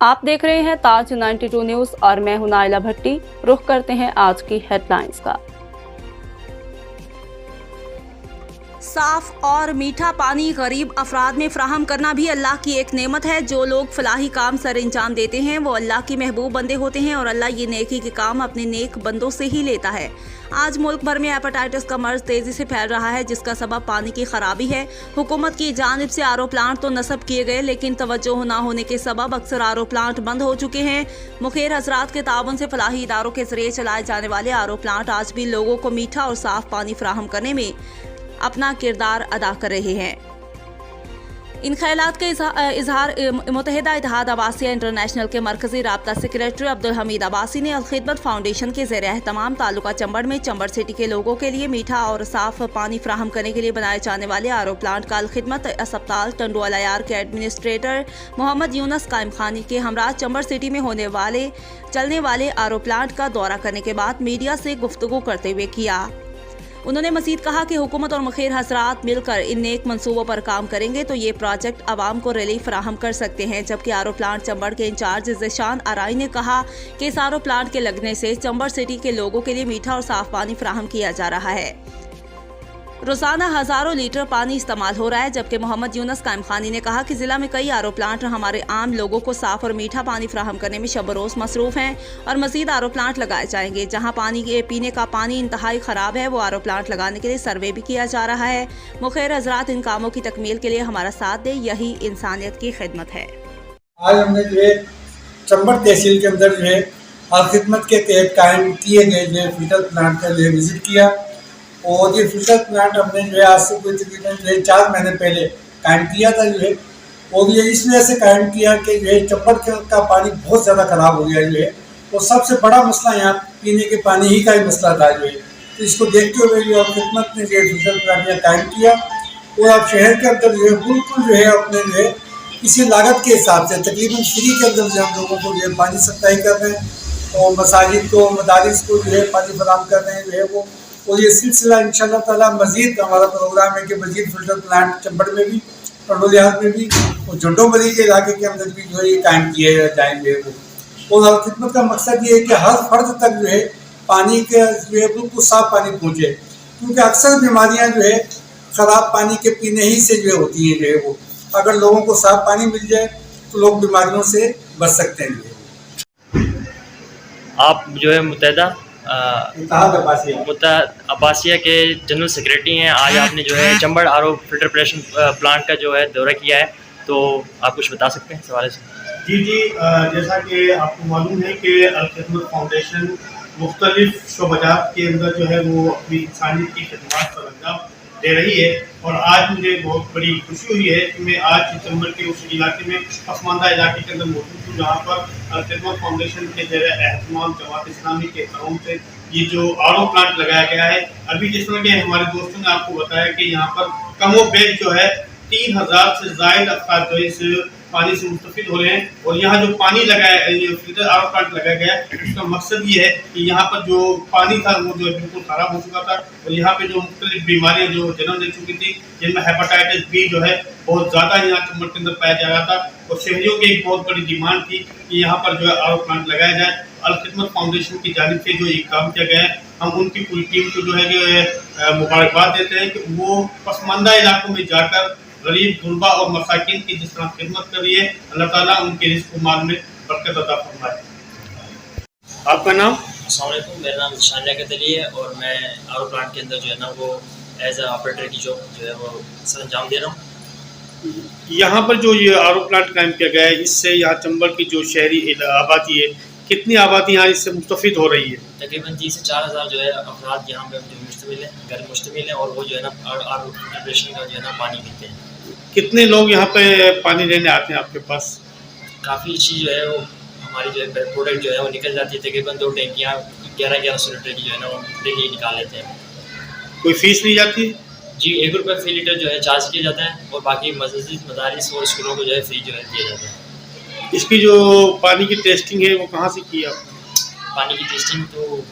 आप देख रहे हैं ताज 92 न्यूज और मैं हूं नाइला भट्टी। रुख करते हैं आज की हेडलाइंस का। साफ और मीठा पानी गरीब अफराद में फ्राहम करना भी अल्लाह की एक नेमत है। जो लोग फलाही काम सर अंजाम देते हैं वो अल्लाह के महबूब बंदे होते हैं और अल्लाह ये नेकी के काम अपने नेक बंदों से ही लेता है। आज मुल्क भर में हेपेटाइटिस का मर्ज तेजी से फैल रहा है, जिसका सबब पानी की खराबी है। हुकूमत की जानिब से आरओ प्लांट तो नस्ब किए गए, लेकिन तवज्जो न होने के सबब अक्सर आरओ प्लांट बंद हो चुके हैं। मुखेर हजरात के ताउन से फलाही इदारों के जरिए चलाए जाने वाले आरओ प्लांट आज भी लोगों को मीठा और साफ पानी फराहम करने में अपना किरदार अदा कर रहे हैं। इन ख्यालात के इजहार मुत्तहिदा इत्तेहाद अब्बासिया इंटरनेशनल के मरकजी राब्ता सेक्रेटरी अब्दुल हमीद अब्बासी ने अल-खिदमत फाउंडेशन के ज़ेर एहतमाम तालुका चंबड़ में चंबड़ सिटी के लोगों के लिए मीठा और साफ पानी फ्राहम करने के लिए बनाए जाने वाले आरओ प्लांट का अल-खिदमत अस्पताल टंडू अलायार के एडमिनिस्ट्रेटर मोहम्मद यूनस कायम खानी के हमरा चंबड़ सिटी में चलने वाले आरओ प्लांट का दौरा करने के बाद मीडिया से गुफ्तगू करते हुए किया। उन्होंने मजीद कहा कि हुकूमत और मुखेर हजरात मिलकर इन नेक मंसूबों पर काम करेंगे तो ये प्रोजेक्ट आवाम को रिलीफ फराहम कर सकते हैं। जबकि आरओ प्लांट चंबड़ के इंचार्ज ज़िशान आराई ने कहा कि इस आरओ प्लांट के लगने से चंबड़ सिटी के लोगों के लिए मीठा और साफ पानी फराहम किया जा रहा है। रोजाना हजारों लीटर पानी इस्तेमाल हो रहा है। जबकि मोहम्मद यूनस कायम खानी ने कहा कि जिला में कई आरओ प्लांट हमारे आम लोगों को साफ और मीठा पानी फराहम करने में शब रोज मसरूफ हैं और मजीद आरओ प्लांट लगाए जाएंगे। जहां पीने का पानी इंतहाई खराब है, वो आरओ प्लांट लगाने के लिए सर्वे भी किया जा रहा है। मुखेर हजरात इन कामों की तकमील के लिए हमारा साथ दे, यही इंसानियत की खिदमत है। आज हमने जो है चंबड़ तहसील के अंदर जो है अल-खिदमत के तहत कायम किए गए जो है फिल्टर प्लांट का जो है विजिट किया। और ये फिल्टर प्लांट हमने जो है आज से कोई तकरीबन जो है 4 महीने पहले कायम किया था जो है। और ये इस वजह से कायम किया कि जो है चंबड़ का पानी बहुत ज़्यादा ख़राब हो गया जो है। और सबसे बड़ा मसला यहाँ पीने के पानी ही का ही मसला था जो है। तो इसको देखते हुए जो अल-खिदमत ने जो है फिल्टर प्लांट यहाँ कायम किया। और अब शहर के अंदर जो है बिल्कुल जो है अपने जो है किसी लागत के हिसाब से तकरीबन फ्री के अंदर जो हम लोगों को जो है पानी सप्लाई कर रहे हैं और मसाजिद को मदारिस को जो है पानी फराहम कर रहे हैं जो है वो। और ये सिलसिला इंशाअल्लाह ताला मज़ीद हमारा प्रोग्राम है कि मज़ीद फिल्टर प्लांट चंबड़ में भी, टंडोलियार में भी और झंडोमरी के इलाके के अंदर भी जो है ये कायम किए जाएंगे वो। और खिदमत का मकसद ये है कि हर फर्द तक जो है पानी के जो है बिल्कुल साफ पानी पहुँचे, क्योंकि अक्सर बीमारियाँ जो है ख़राब पानी के पीने ही से जो है होती हैं जो है वो। अगर लोगों को साफ पानी मिल जाए तो लोग बीमारियों से बच सकते हैं। आप जो है मुत्तहिदा अब्बासिया के जनरल सेक्रेटरी हैं। आज आपने जो है चंबड़ आरओ फिल्टर प्रेशन प्लांट का जो है दौरा किया है, तो आप कुछ बता सकते हैं इस हवाले से? जी, जैसा कि आपको मालूम है कि अल-खिदमत फाउंडेशन मुख्तलिफ शोबाजात के अंदर जो है वो अपनी इंसानियत की खिदमत सर अंजाम दे रही है। और आज मुझे बहुत बड़ी खुशी हुई है कि मैं आज चंबड़ के उस इलाके में पसमानदा इलाके के अंदर मौजूद हूँ, जहाँ पर अल-खिदमत फाउंडेशन के ज़ेर एहतमाम जमात इस्लामी के तरफ से ये जो आरओ प्लांट लगाया गया है। अभी जिस तरह के हमारे दोस्तों ने आपको बताया कि यहाँ पर कमो बेश जो है 3000 से ज़ायद अफराद जो इस पानी से मुस्तफिद हो रहे हैं। और यहाँ जो पानी लगाया फिल्टर आरओ प्लांट लगाया गया है, उसका मकसद ये है कि यहाँ पर जो पानी था वो जो बिल्कुल ख़राब हो चुका था और यहाँ पे जो मुख्तलिफ बीमारियाँ जो जन्म ले चुकी थी, जिनमें हेपेटाइटिस बी जो है बहुत ज़्यादा यहाँ चंबड़ के अंदर पाया जा रहा था। और शहरियों की एक बहुत बड़ी डिमांड थी कि यहाँ पर जो है आरओ प्लांट लगाया जाए। अल-खिदमत फाउंडेशन की जानिब से जो ये काम किया गया है, हम उनकी पूरी टीम को जो है कि मुबारकबाद देते हैं कि वो पसमानदा इलाकों में जाकर गरीब गुरबा और मसाकिन की जिस तरह खिदमत कर रही है, अल्लाह ताला उनके रिज़्क़ व माल में बरकत अता फरमाए। आपका नाम? अस्सलाम वालेकुम, मेरा नाम शानिया कतली है और मैं आरओ प्लांट के अंदर जो है ना वो एज ए ऑपरेटर की जो है वो सर अंजाम दे रहा हूँ। यहाँ पर जो ये आरओ प्लांट कायम किया गया है, इससे यहाँ चंबड़ की जो शहरी आबादी है, कितनी आबादी यहाँ इससे मुस्तफिद हो रही है? तकरीबन 3 से 4 हज़ार जो है अफराद यहाँ पे जो मुश्तमिल है, घर मुश्तमिल है और वो जो है ना आरओ प्रेशन का जो है ना पानी पीते हैं। कितने लोग यहाँ पे पानी लेने आते हैं आपके पास? काफ़ी चीज़ जो है वो हमारी जो है प्रोडक्ट जो है वो निकल जाती है। तकरीबन 2 टैंकियाँ 1100 लीटर की जो है ना वो डेली निकाल लेते हैं। कोई फीस ली जाती है? जी, 1 रुपये फ़ी लीटर जो है चार्ज किया जाता है और बाकी मस्जिद मदारिस और स्कूलों को जो है फ्री जो है दिया जाता है। इसकी जो पानी की टेस्टिंग है वो कहाँ से की आप? पानी की टेस्टिंग तो